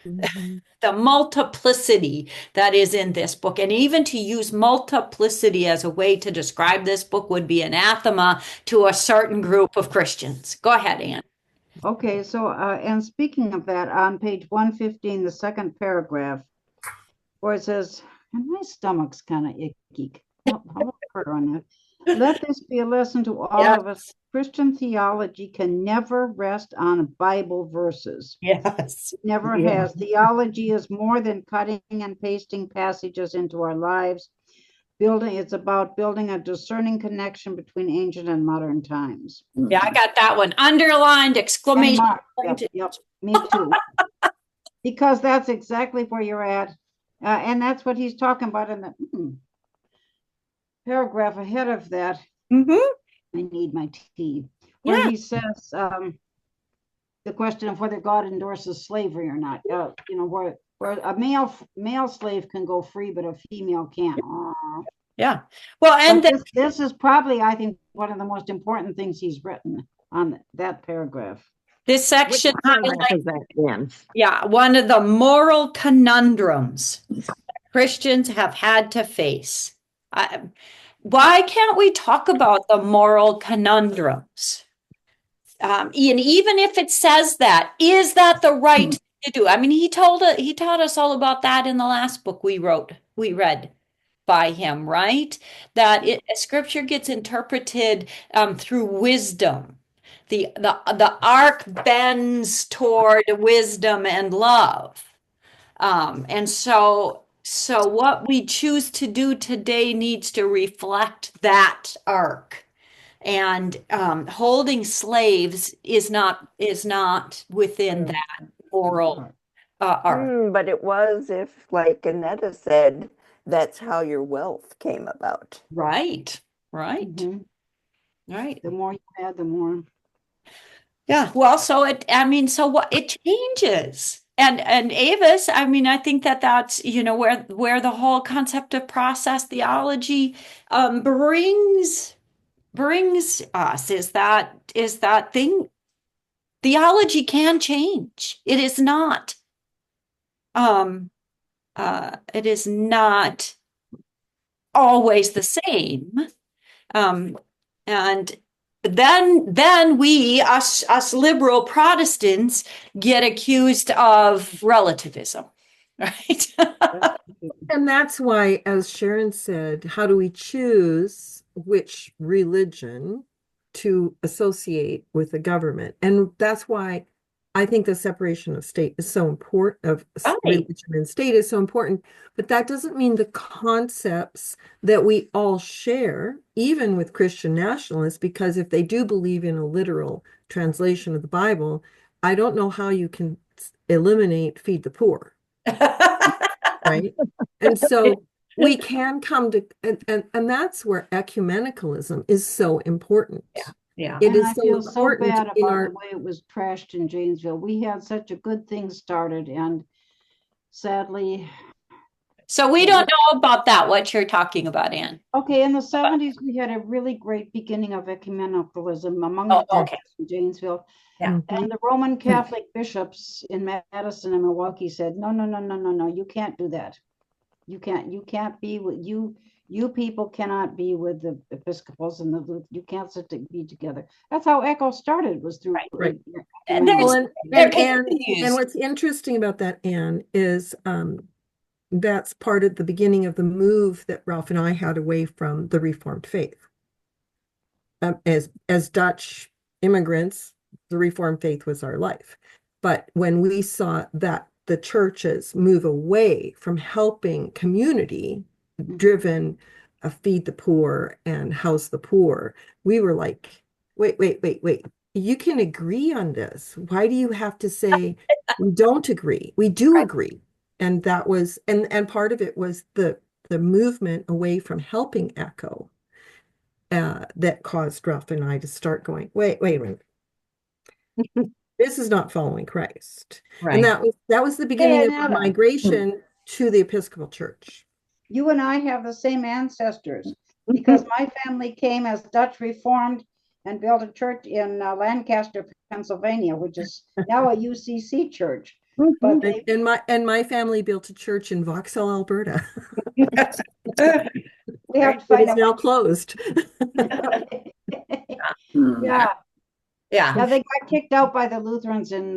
[SPEAKER 3] The multiplicity that is in this book. And even to use multiplicity as a way to describe this book would be anathema to a certain group of Christians. Go ahead, Ann.
[SPEAKER 1] Okay, so, and speaking of that, on page 115, the second paragraph, where it says, and my stomach's kind of icky. How about prayer on that? Let this be a lesson to all of us. Christian theology can never rest on Bible verses.
[SPEAKER 3] Yes.
[SPEAKER 1] It never has. Theology is more than cutting and pasting passages into our lives. It's about building a discerning connection between ancient and modern times.
[SPEAKER 3] Yeah, I got that one. Underlined, exclamation point.
[SPEAKER 1] Yep, me too. Because that's exactly where you're at. And that's what he's talking about in the paragraph ahead of that. I need my tea. Where he says the question of whether God endorses slavery or not. You know, where a male slave can go free, but a female can't.
[SPEAKER 3] Yeah. Well, and
[SPEAKER 1] this is probably, I think, one of the most important things he's written on that paragraph.
[SPEAKER 3] this section highlights,
[SPEAKER 4] Yeah.
[SPEAKER 3] one of the moral conundrums Christians have had to face. Why can't we talk about the moral conundrums? And even if it says that, is that the right thing to do? I mean, he taught us all about that in the last book we read by him, right? That scripture gets interpreted through wisdom. The arc bends toward wisdom and love. And so what we choose to do today needs to reflect that arc. And holding slaves is not within that moral arc.
[SPEAKER 2] But it was, if, like Annetta said, that's how your wealth came about.
[SPEAKER 3] Right. Right.
[SPEAKER 1] The more you had, the more.
[SPEAKER 3] Yeah. Well, so it changes. And Avis, I mean, I think that's, you know, where the whole concept of process theology brings us is that thing. Theology can change. It is not always the same. And then we, us liberal Protestants, get accused of relativism, right?
[SPEAKER 6] And that's why, as Sharon said, how do we choose which religion to associate with the government? And that's why I think the separation of state is so important, of religion and state is so important. But that doesn't mean the concepts that we all share, even with Christian nationalists, because if they do believe in a literal translation of the Bible, I don't know how you can eliminate feed the poor. Right? And so we can come to, and that's where ecumenicalism is so important.
[SPEAKER 3] Yeah.
[SPEAKER 6] It
[SPEAKER 1] And
[SPEAKER 6] is
[SPEAKER 1] I
[SPEAKER 6] so
[SPEAKER 1] feel
[SPEAKER 6] important
[SPEAKER 1] so bad
[SPEAKER 6] in
[SPEAKER 1] about
[SPEAKER 6] our,
[SPEAKER 1] the way it was trashed in Janesville. We had such a good thing started, and sadly,
[SPEAKER 3] So we don't know about that, what you're talking about, Anne.
[SPEAKER 1] Okay, in the 70s, we had a really great beginning of ecumenicalism among
[SPEAKER 3] Oh,
[SPEAKER 1] the
[SPEAKER 3] okay.
[SPEAKER 1] Baptists in Janesville.
[SPEAKER 3] Yeah.
[SPEAKER 1] And the Roman Catholic bishops in Madison and Milwaukee said, no, no, no, no, no, no, you can't do that. You can't be with you people cannot be with the Episcopals and you can't be together. That's how ECHO started, was through.
[SPEAKER 6] Right.
[SPEAKER 3] And
[SPEAKER 6] Well,
[SPEAKER 3] there
[SPEAKER 6] and
[SPEAKER 3] continues.
[SPEAKER 6] what's interesting about that, Anne, is that's part of the beginning of the move that Ralph and I had away from the Reformed faith. As Dutch immigrants, the Reformed faith was our life. But when we saw that the churches move away from helping community driven feed the poor and house the poor, we were like, wait. You can agree on this. Why do you have to say we don't agree? We do agree. And that was, and part of it was the movement away from helping ECHO that caused Ralph and I to start going, wait a minute. This is not following Christ.
[SPEAKER 3] Right.
[SPEAKER 6] And that was the beginning of the
[SPEAKER 1] Anetta.
[SPEAKER 6] migration to the Episcopal Church.
[SPEAKER 1] You and I have the same ancestors because my family came as Dutch Reformed and built a church in Lancaster, Pennsylvania, which is now a UCC church. But they,
[SPEAKER 6] And my family built a church in Vauxhall, Alberta.
[SPEAKER 1] we have to
[SPEAKER 6] But
[SPEAKER 1] find
[SPEAKER 6] it's
[SPEAKER 1] out.
[SPEAKER 6] now closed.
[SPEAKER 1] Yeah,
[SPEAKER 3] Yeah.
[SPEAKER 1] they got kicked out by the Lutherans in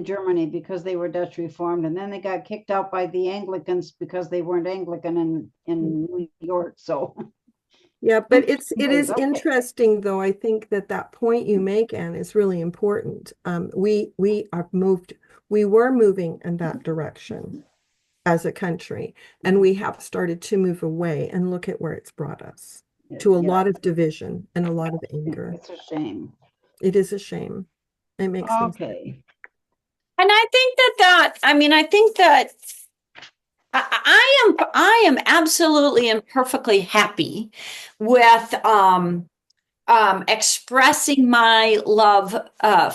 [SPEAKER 1] Germany because they were Dutch Reformed, and then they got kicked out by the Anglicans because they weren't Anglican in New York. So
[SPEAKER 6] Yeah, but it is
[SPEAKER 1] Okay.
[SPEAKER 6] interesting, though. I think that point you make, Anne, is really important. We were moving in that direction as a country, and we have started to move away, and look at where it's brought us to a
[SPEAKER 1] Yeah.
[SPEAKER 6] lot of division and a lot of anger.
[SPEAKER 1] It's a shame.
[SPEAKER 6] It is a shame. It makes me sad.
[SPEAKER 1] Okay.
[SPEAKER 3] And I think I think that I am absolutely and perfectly happy with expressing my love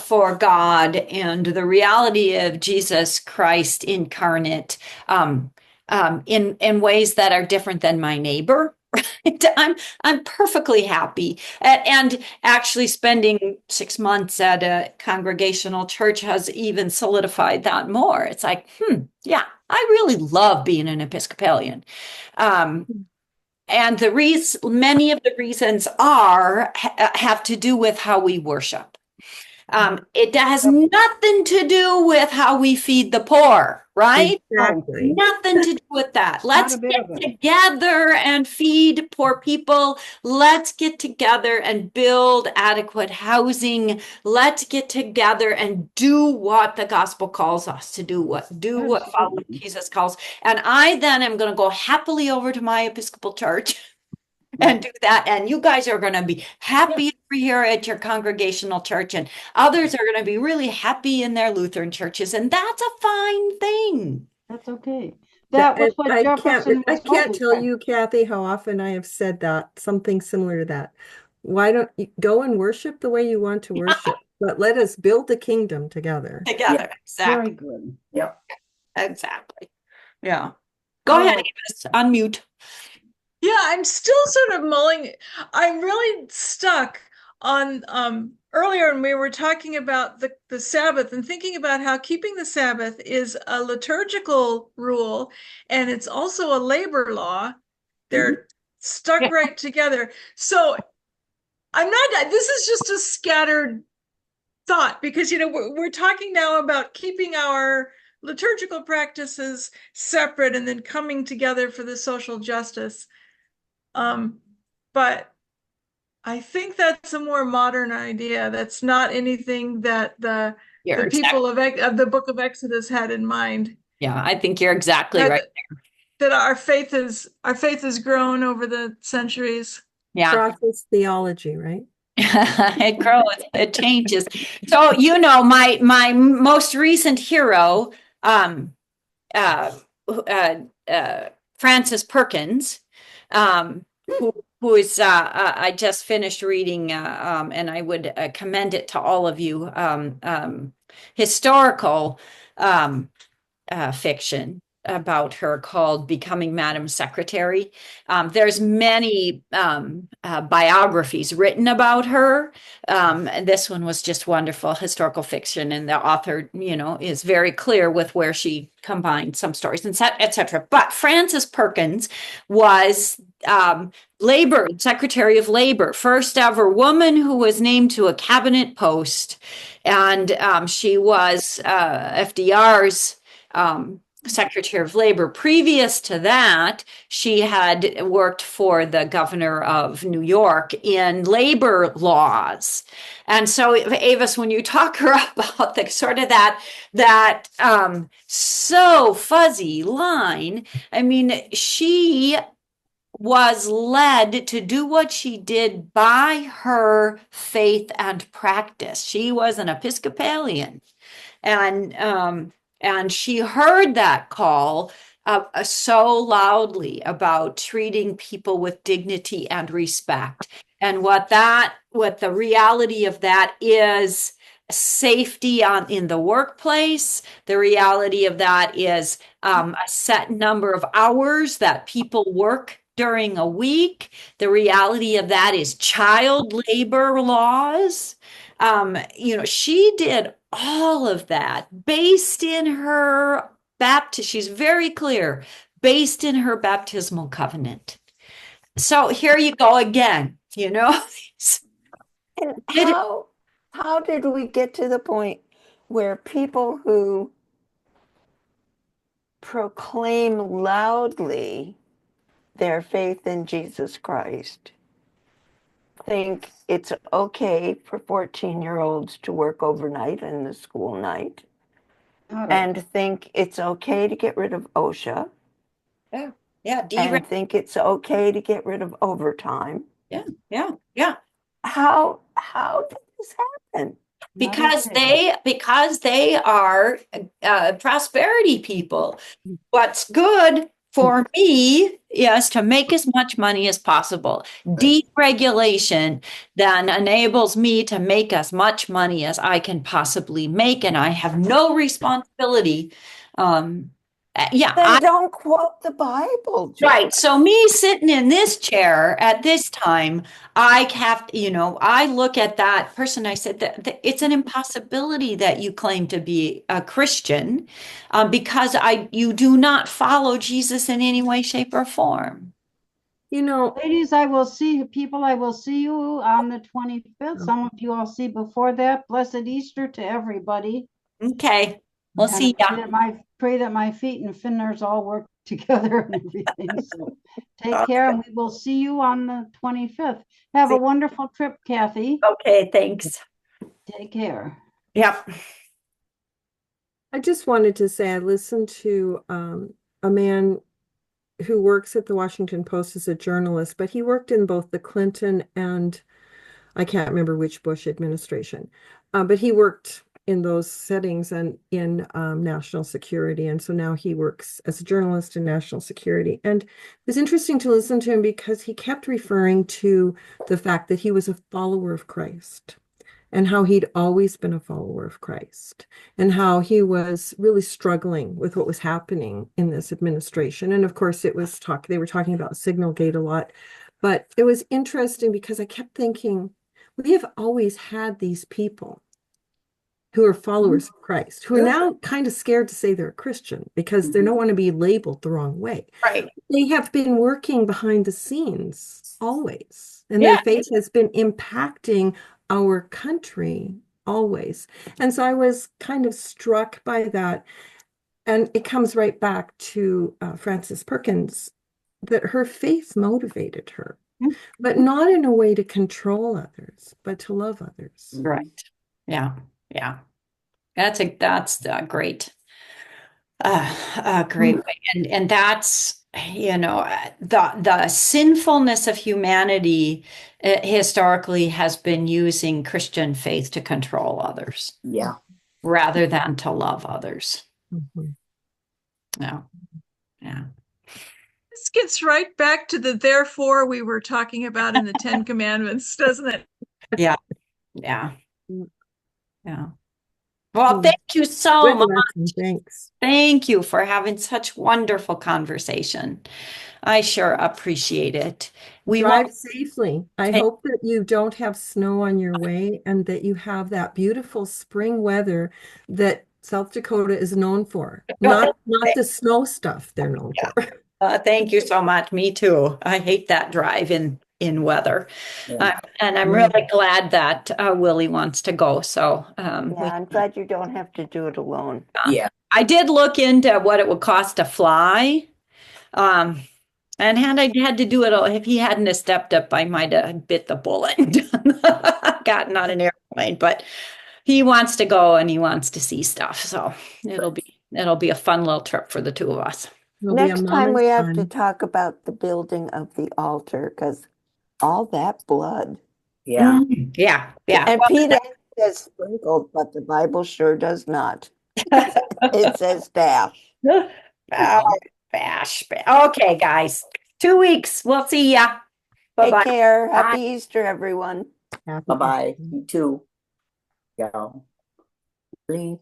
[SPEAKER 3] for God and the reality of Jesus Christ incarnate in ways that are different than my neighbor. Right? I'm perfectly happy, and actually spending 6 months at a congregational church has even solidified that more. It's like, yeah, I really love being an Episcopalian. And many of the reasons have to do with how we worship. It has nothing to do with how we feed the poor, right?
[SPEAKER 6] Exactly.
[SPEAKER 3] Nothing to do with that. Let's
[SPEAKER 1] a bit
[SPEAKER 3] get
[SPEAKER 1] of it.
[SPEAKER 3] together and feed poor people. Let's get together and build adequate housing. Let's get together and do what the gospel calls us to do. What following Jesus calls. And I then am going to go happily over to my Episcopal church and do that. And you guys are going to be happy here at your congregational church, and others are going to be really happy in their Lutheran churches. And that's a fine thing.
[SPEAKER 1] That's okay. That was what
[SPEAKER 6] I
[SPEAKER 1] Jefferson
[SPEAKER 6] can't
[SPEAKER 1] was
[SPEAKER 6] tell
[SPEAKER 1] hoping
[SPEAKER 6] you, Kathy, how often I have said that, something similar to that. Why don't you go and worship the way you want to worship, but let us build the kingdom together.
[SPEAKER 3] Together.
[SPEAKER 1] for. Very
[SPEAKER 3] Exactly.
[SPEAKER 1] good.
[SPEAKER 7] Yep.
[SPEAKER 3] Exactly. Yeah. Go ahead, Amos. Unmute.
[SPEAKER 5] Yeah, I'm still sort of mulling. I'm really stuck on earlier when we were talking about the Sabbath and thinking about how keeping the Sabbath is a liturgical rule and it's also a labor law. They're stuck right together. So this is just a scattered thought because, we're talking now about keeping our liturgical practices separate and then coming together for the social justice. But I think that's a more modern idea. That's not anything that the people of the Book of Exodus had in mind.
[SPEAKER 3] Yeah, I think you're exactly right.
[SPEAKER 5] That our faith has grown over the centuries.
[SPEAKER 3] Yeah.
[SPEAKER 6] Process theology, right?
[SPEAKER 3] It grows, it changes. So, my most recent hero, Francis Perkins, who is I just finished reading, and I would commend it to all of you, historical fiction about her called Becoming Madam Secretary. There's many biographies written about her. And this one was just wonderful historical fiction, and the author, is very clear with where she combined some stories and etc. But Frances Perkins was Secretary of Labor, first ever woman who was named to a cabinet post, and she was FDR's Secretary of Labor. Previous to that, she had worked for the governor of New York in labor laws. And so, Avis, when you talk her about the sort of that so fuzzy line, I mean, she was led to do what she did by her faith and practice. She was an Episcopalian, and she heard that call so loudly about treating people with dignity and respect. And what the reality of that is safety in the workplace. The reality of that is a set number of hours that people work during a week. The reality of that is child labor laws. She did all of that based in her she's very clear, based in her baptismal covenant. So here you go again,
[SPEAKER 2] And how did we get to the point where people who proclaim loudly their faith in Jesus Christ think it's okay for 14-year-olds to work overnight in the school night, and think it's okay to get rid of OSHA, and think it's okay to get rid of overtime? How did this happen?
[SPEAKER 3] Because they are prosperity people. What's good for me is to make as much money as possible. Deregulation then enables me to make as much money as I can possibly make, and I have no responsibility.
[SPEAKER 2] Then don't quote the Bible, Jill.
[SPEAKER 3] Right. So me sitting in this chair at this time, I have, I look at that person. I said that it's an impossibility that you claim to be a Christian because you do not follow Jesus in any way, shape, or form.
[SPEAKER 1] Ladies, I will see you on the 25th. Some of you I'll see before that. Blessed Easter to everybody.
[SPEAKER 3] Okay. We'll see ya.
[SPEAKER 1] Pray that my feet and fingers all work together and everything. So take care, and we will see you on the 25th. Have a wonderful trip, Kathy.
[SPEAKER 3] Okay, thanks.
[SPEAKER 1] Take care.
[SPEAKER 3] Yep.
[SPEAKER 6] I just wanted to say I listened to a man who works at the Washington Post as a journalist, but he worked in both the Clinton and I can't remember which Bush administration, but he worked in those settings and in national security. And so now he works as a journalist in national security. And it was interesting to listen to him because he kept referring to the fact that he was a follower of Christ and how he'd always been a follower of Christ and how he was really struggling with what was happening in this administration. And of course, they were talking about Signalgate a lot, but it was interesting because I kept thinking, we have always had these people who are followers of Christ, who are now kind of scared to say they're a Christian because they don't want to be labeled the wrong way.
[SPEAKER 3] Right.
[SPEAKER 6] They have been working behind the scenes always, and their faith has been impacting our country always. And so I was kind of struck by that. And it comes right back to Frances Perkins, that her faith motivated her, but not in a way to control others, but to love others.
[SPEAKER 3] Right. Yeah. Yeah. That's a great, great way. And that's, the sinfulness of humanity historically has been using Christian faith to control others.
[SPEAKER 7] Yeah.
[SPEAKER 3] Rather than to love others.
[SPEAKER 6] Mhm.
[SPEAKER 3] Yeah. Yeah.
[SPEAKER 5] This gets right back to the therefore we were talking about in the Ten Commandments, doesn't it?
[SPEAKER 3] Yeah. Yeah. Yeah. Well,
[SPEAKER 6] Mm.
[SPEAKER 3] thank you so
[SPEAKER 6] Good
[SPEAKER 3] much.
[SPEAKER 6] lesson, thanks.
[SPEAKER 3] Thank you for having such wonderful conversation. I sure appreciate it. We
[SPEAKER 6] Drive
[SPEAKER 3] won't,
[SPEAKER 6] safely. I
[SPEAKER 3] Thank-
[SPEAKER 6] hope that you don't have snow on your way and that you have that beautiful spring weather that South Dakota is known for. Not the snow stuff they're known for.
[SPEAKER 3] thank you so much. Me too. I hate that drive in weather.
[SPEAKER 7] Yeah.
[SPEAKER 3] And I'm
[SPEAKER 6] Yeah.
[SPEAKER 3] really glad that Willie wants to go. So
[SPEAKER 2] Yeah, I'm glad you don't have to do it alone.
[SPEAKER 7] Yeah.
[SPEAKER 3] I did look into what it would cost to fly. And had I had to do it, if he hadn't have stepped up, I might have bit the bullet and gotten on an airplane. But he wants to go and he wants to see stuff. So it'll be a fun little trip for the two of us.
[SPEAKER 6] It'll be a
[SPEAKER 2] Next time
[SPEAKER 6] mom
[SPEAKER 2] we
[SPEAKER 6] and
[SPEAKER 2] have to
[SPEAKER 6] son.
[SPEAKER 2] talk about the building of the altar because all that blood.
[SPEAKER 7] Yeah.
[SPEAKER 3] Yeah, yeah.
[SPEAKER 2] And Peter says sprinkled, but the Bible sure does not. It says dash.
[SPEAKER 3] Bash. Okay, guys. 2 weeks. We'll see ya.
[SPEAKER 2] Take
[SPEAKER 3] Bye-bye.
[SPEAKER 2] care. Happy Easter, everyone.
[SPEAKER 6] Happy
[SPEAKER 7] Bye-bye.
[SPEAKER 6] Easter.
[SPEAKER 7] You too. Yeah. Leave.